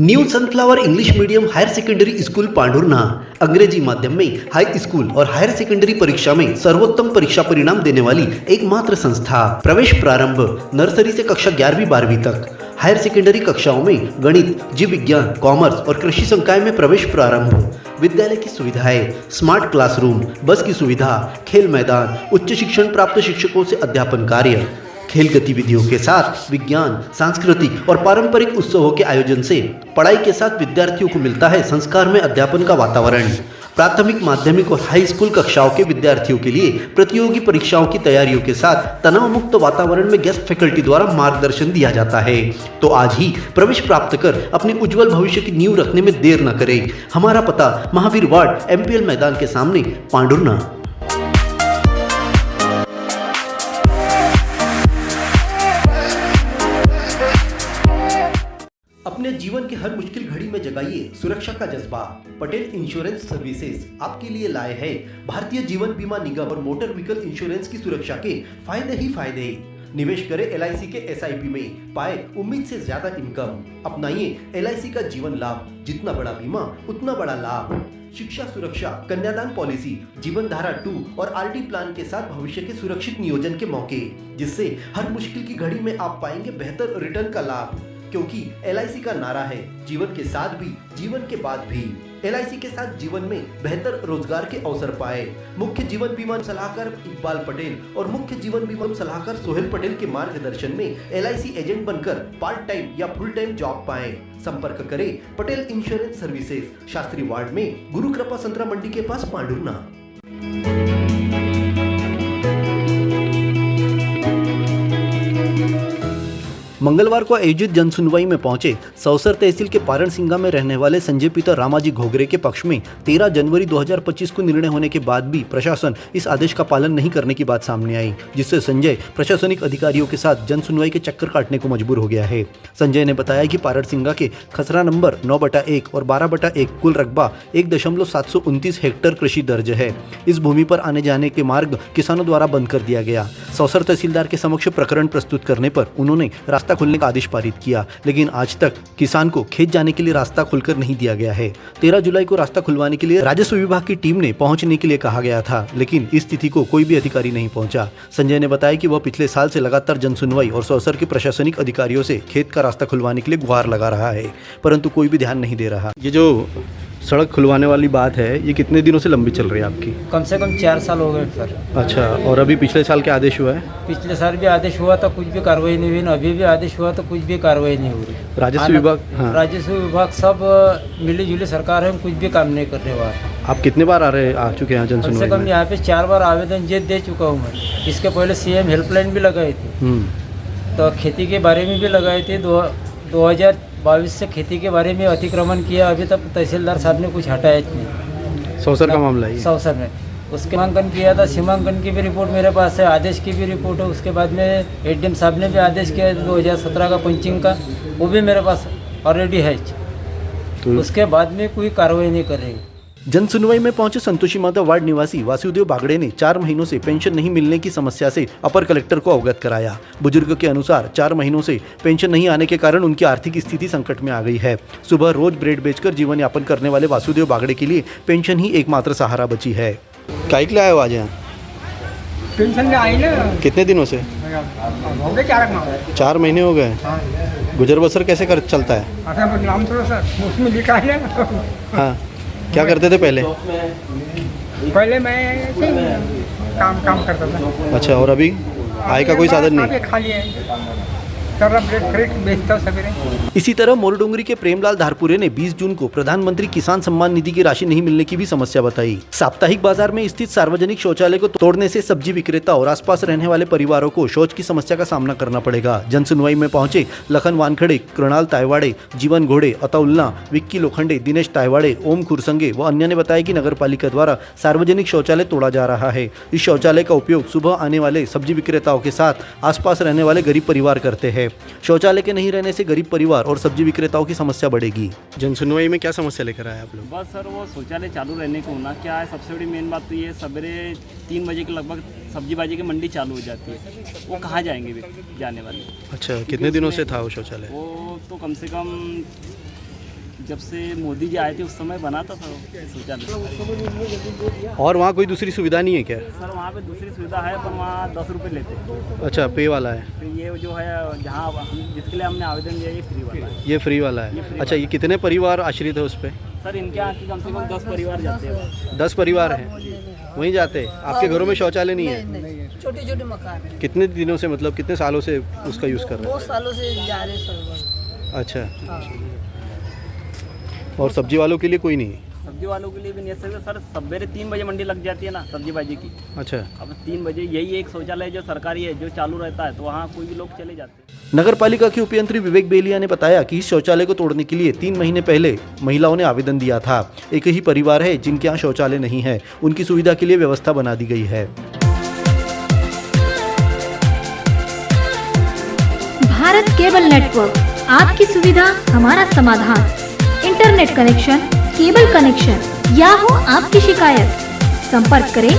New sunflower English medium higher secondary school Pandhurna अंग्रेजी माध्यम में हाई स्कूल और हायर सेकेंडरी परीक्षा में सर्वोत्तम परीक्षा परिणाम देने वाली एकमात्र संस्था। प्रवेश प्रारंभ नर्सरी से कक्षा 11वीं-12वीं तक। हायर सेकेंडरी कक्षाओं में गणित, जीव विज्ञान, कॉमर्स और कृषि संकाय में प्रवेश प्रारंभ। विद्यालय की सुविधाएं, स्मार्ट क्लासरूम, बस की सुविधा, खेल मैदान, उच्च शिक्षण प्राप्त शिक्षकों से अध्यापन कार्य, खेल गतिविधियों के साथ विज्ञान, सांस्कृतिक और पारंपरिक उत्सवों के आयोजन से पढ़ाई के साथ विद्यार्थियों को मिलता है संस्कार में अध्यापन का वातावरण। प्राथमिक, माध्यमिक और हाई स्कूल कक्षाओं के विद्यार्थियों के लिए प्रतियोगी परीक्षाओं की तैयारियों के साथ तनाव मुक्त वातावरण में गेस्ट फैकल्टी द्वारा मार्गदर्शन दिया जाता है। तो आज ही प्रवेश प्राप्त कर अपने उज्जवल भविष्य की नींव रखने में देर न करें। हमारा पता महावीर वार्ड, MPL मैदान के सामने, पांढुर्णा। अपने जीवन के हर मुश्किल घड़ी में जगाइए सुरक्षा का जज्बा। पटेल इंश्योरेंस सर्विसेज आपके लिए लाए हैं भारतीय जीवन बीमा निगम और मोटर व्हीकल इंश्योरेंस की सुरक्षा के फायदे ही फायदे। निवेश करें LIC के SIP में, पाए उम्मीद से ज्यादा इनकम। अपनाइए LIC का जीवन लाभ, जितना बड़ा बीमा उतना बड़ा लाभ। शिक्षा सुरक्षा, कन्यादान पॉलिसी, जीवन धारा 2 और RD प्लान के साथ भविष्य के सुरक्षित नियोजन के मौके, जिससे हर मुश्किल की घड़ी में आप पाएंगे बेहतर रिटर्न का लाभ। क्योंकि LIC का नारा है जीवन के साथ भी, जीवन के बाद भी। LIC के साथ जीवन में बेहतर रोजगार के अवसर पाए। मुख्य जीवन बीमा सलाहकार इकबाल पटेल और मुख्य जीवन बीमा सलाहकार सोहेल पटेल के मार्गदर्शन में LIC एजेंट बनकर पार्ट टाइम या फुल टाइम जॉब पाएं। संपर्क करें Patel insurance services, Shastri ward में, गुरु कृपा संतरा मंडी के पास, पांढुर्णा। मंगलवार को आयोजित जनसुनवाई में पहुंचे सौसर तहसील के पारणसिंगा में रहने वाले संजय पिता रामाजी घोगरे के पक्ष में 13 जनवरी 2025 को निर्णय होने के बाद भी प्रशासन इस आदेश का पालन नहीं करने की बात सामने आई, जिससे संजय प्रशासनिक अधिकारियों के साथ जनसुनवाई के चक्कर काटने को मजबूर हो गया है। संजय ने बताया कि पारणसिंगा के खसरा नंबर 9/1 और 12/1 कुल रकबा 1.729 हेक्टेयर कृषि दर्ज है। इस भूमि पर आने जाने के मार्ग किसानों द्वारा बंद कर दिया गया। सौसर तहसीलदार के समक्ष प्रकरण प्रस्तुत करने पर उन्होंने रास्ता खुलने का आदेश पारित किया, लेकिन आज तक किसान को खेत जाने के लिए रास्ता खुलकर नहीं दिया गया है। 13 जुलाई को रास्ता खुलवाने के लिए राजस्व विभाग की टीम ने पहुंचने के लिए कहा गया था, लेकिन इस तिथि को कोई भी अधिकारी नहीं पहुंचा। संजय ने बताया कि वह पिछले साल से लगातार जनसुनवाई और सौसर के प्रशासनिक अधिकारियों से खेत का रास्ता खुलवाने के लिए गुहार लगा रहा है, परंतु कोई भी ध्यान नहीं दे रहा। ये जो सड़क खुलवाने वाली बात है, ये कितने दिनों से लंबी चल रही है आपकी? कम से कम 4 साल हो गए सर। अच्छा, और अभी पिछले साल क्या आदेश हुआ है? पिछले साल भी आदेश हुआ था, कुछ भी कार्रवाई नहीं हुई। अभी भी आदेश हुआ तो कुछ भी कार्रवाई नहीं हो रही। राजस्व विभाग, हाँ, राजस्व विभाग सब मिली जुली सरकार है, कुछ भी काम नहीं कर रहे वहाँ। आप कितने बार आ चुके हैं कम से कम यहाँ पे 4 बार आवेदन दे चुका हूँ मैं। इसके पहले CM हेल्पलाइन भी लगाई थी, तो खेती के बारे में भी लगाए थे। 2022 से खेती के बारे में अतिक्रमण किया, अभी तक तहसीलदार साहब ने कुछ हटाया नहीं। सौसर का मामला है, सौसर में उसके सीमांकन किया था, सीमांकन की भी रिपोर्ट मेरे पास है, आदेश की भी रिपोर्ट है। उसके बाद में ADM साहब ने भी आदेश किया 2017 का पंचिंग का, वो भी मेरे पास ऑलरेडी है। तो उसके बाद में कोई कार्रवाई नहीं करेगी। जनसुनवाई में पहुंचे संतोषी माता वार्ड निवासी वासुदेव बागड़े ने 4 महीनों से पेंशन नहीं मिलने की समस्या से अपर कलेक्टर को अवगत कराया। बुजुर्ग के अनुसार 4 महीनों से पेंशन नहीं आने के कारण उनकी आर्थिक स्थिति संकट में आ गई है। सुबह रोज ब्रेड बेचकर जीवन यापन करने वाले वासुदेव बागड़े के लिए पेंशन ही एकमात्र सहारा बची है। क्या के लिए आए हो आज यहाँ? पेंशन में आई ना। कितने दिनों से? हो गए 4 महीने हो गए। गुजर बसर कैसे कर चलता है? नाम थोड़ा सा उसमें लिखा है ना। हाँ, क्या करते थे पहले? पहले मैं ऐसे ही काम करता था। अच्छा, और अभी आय का कोई साधन नहीं? खाली है, बेचता सवेरे। इसी तरह मोरडोंगरी के प्रेमलाल धारपुरे ने 20 जून को प्रधानमंत्री किसान सम्मान निधि की राशि नहीं मिलने की भी समस्या बताई। साप्ताहिक बाजार में स्थित सार्वजनिक शौचालय को तोड़ने से सब्जी विक्रेता और आसपास रहने वाले परिवारों को शौच की समस्या का सामना करना पड़ेगा। जनसुनवाई में पहुंचे लखन वानखड़े, कृणाल तायवाड़े, जीवन घोड़े, अताउल्ला, विक्की लोखंडे, दिनेश तायवाड़े, ओम खुरसंगे व अन्य ने बताया कि नगर पालिका द्वारा सार्वजनिक शौचालय तोड़ा जा रहा है। इस शौचालय का उपयोग सुबह आने वाले सब्जी विक्रेताओं के साथ आसपास रहने वाले गरीब परिवार करते हैं। शौचालय के नहीं रहने से गरीब परिवार और सब्जी विक्रेताओं की समस्या बढ़ेगी। जनसुनवाई में क्या समस्या लेकर आए आप लोग? बस सर, वो शौचालय चालू रहने को होना क्या है, सबसे बड़ी मेन बात तो ये, सवेरे 3 बजे के लगभग सब्जी बाजी की मंडी चालू हो जाती है, वो कहाँ जाएंगे जाने वाले। अच्छा, कितने दिनों से था वो शौचालय? वो तो कम से कम जब से मोदी जी आए थे उस समय बना था शौचालय। और वहाँ कोई दूसरी सुविधा नहीं है क्या? सर वहाँ पे दूसरी सुविधा है पर वहाँ 10 रुपये लेते हैं। अच्छा, पे वाला है। तो ये जो है जहाँ जिसके लिए हमने आवेदन दिया ये फ्री वाला है। ये फ्री वाला है। अच्छा, ये कितने परिवार आश्रित है उस पर? सर इनके यहाँ की कम से कम 10 परिवार जाते हैं। 10 परिवार हैं वहीं जाते? आपके घरों में शौचालय नहीं है? छोटे छोटे मकान है। कितने दिनों से, मतलब कितने सालों से उसका यूज़ कर रहे हैं? 2 सालों से जा रहे सब। अच्छा, हाँ। और सब्जी वालों के लिए कोई नहीं? सब्जी वालों के लिए भी नहीं है सर। सवेरे 3 बजे मंडी लग जाती है ना सब्जी भाजी की। अच्छा। अब 3 बजे यही एक शौचालय जो सरकारी है जो चालू रहता है तो वहाँ कोई भी लोग चले जाते हैं। नगर पालिका के उपयंत्री विवेक बेलिया ने बताया कि इस शौचालय को तोड़ने के लिए 3 महीने पहले महिलाओं ने आवेदन दिया था। एक ही परिवार है जिनके यहाँ शौचालय नहीं है, उनकी सुविधा के लिए व्यवस्था बना दी गई है। भारत केबल नेटवर्क, आपकी सुविधा हमारा समाधान। इंटरनेट कनेक्शन, केबल कनेक्शन या हो आपकी शिकायत, संपर्क करें